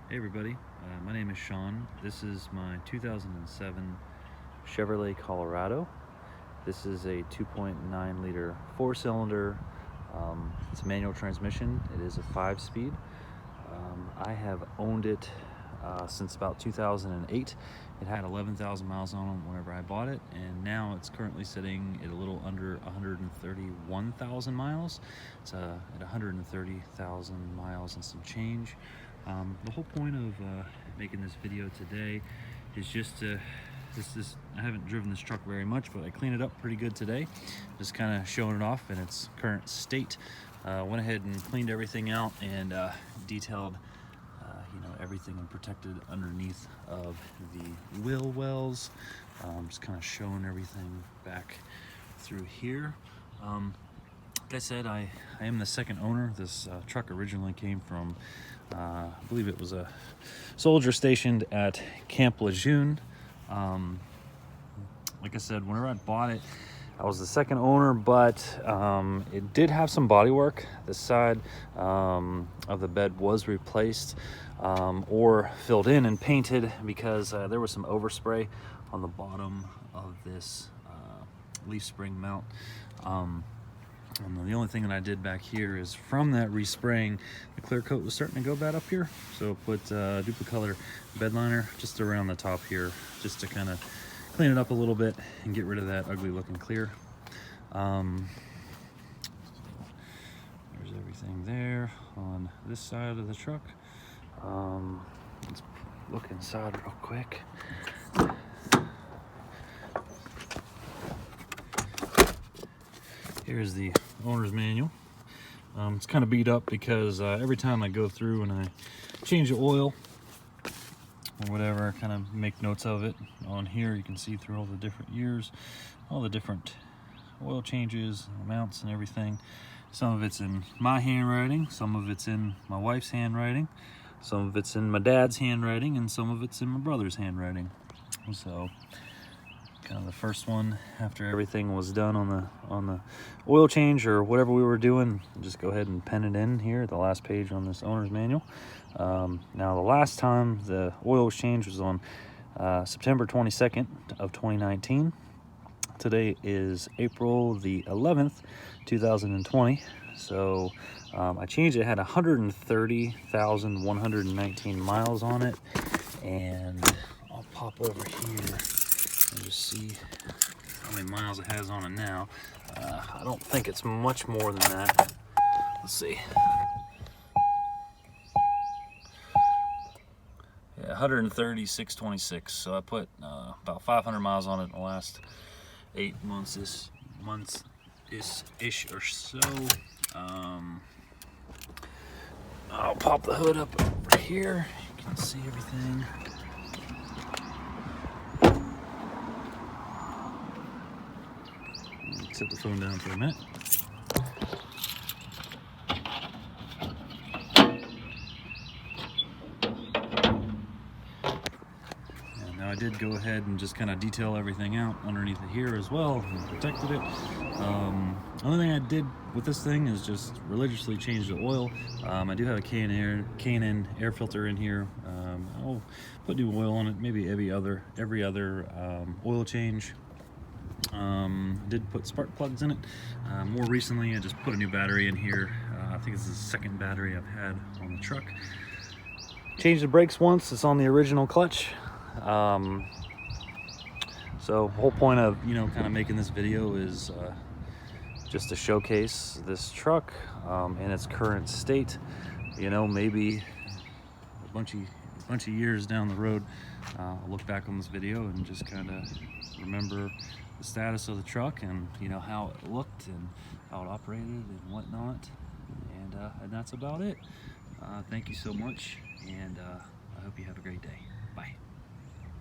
Hey everybody, my name is Sean. This is my 2007 Chevrolet Colorado. This is a 2.9 liter four-cylinder. It's a manual transmission. It is a 5-speed. I have owned it since about 2008. It had 11,000 miles on it whenever I bought it, and now it's currently sitting at a little under 131,000 miles. It's at 130,000 miles and some change. The whole point of making this video today is just to, I haven't driven this truck very much, but I cleaned it up pretty good today. Just kind of showing it off in its current state. Went ahead and cleaned everything out and detailed everything and protected underneath of the wheel wells. Just kind of showing everything back through here. Like I said, I am the second owner. This truck originally came from, I believe it was a soldier stationed at Camp Lejeune. Like I said, whenever I bought it, I was the second owner, but it did have some body work. The side of the bed was replaced or filled in and painted because there was some overspray on the bottom of this leaf spring mount. And the only thing that I did back here is from that respraying, the clear coat was starting to go bad up here. So put Duplicolor bed liner just around the top here, just to kind of clean it up a little bit and get rid of that ugly looking clear. There's everything there on this side of the truck. Let's look inside real quick. Here's the owner's manual. It's kind of beat up because every time I go through and I change the oil or whatever, I kind of make notes of it. On here you can see through all the different years, all the different oil changes, amounts and everything. Some of it's in my handwriting, some of it's in my wife's handwriting, some of it's in my dad's handwriting, and some of it's in my brother's handwriting. So kind of the first one after everything was done on the oil change or whatever we were doing, just go ahead and pen it in here at the last page on this owner's manual. Now the last time the oil was changed was on September 22nd of 2019. Today is April the 11th 2020. So I changed it. It had 130,119 miles on it, and I'll pop over here and just see how many miles it has on it now. I don't think it's much more than that. Let's see. Yeah, 136.26. So I put about 500 miles on it in the last 8 months ish or so. I'll pop the hood up over here. You can see everything. Set the phone down for a minute. And now I did go ahead and just kind of detail everything out underneath it here as well and protected it. Only thing I did with this thing is just religiously change the oil. I do have a K&N air filter in here. I'll put new oil on it, maybe every other oil change. Did put spark plugs in it. More recently I just put a new battery in here. I think it's the second battery I've had on the truck. Changed the brakes once. It's on the original clutch. So whole point of kind of making this video is just to showcase this truck in its current state. Maybe a bunch of years down the road, I'll look back on this video and just kind of remember the status of the truck and how it looked and how it operated and whatnot, and that's about it. Thank you so much, and I hope you have a great day. Bye.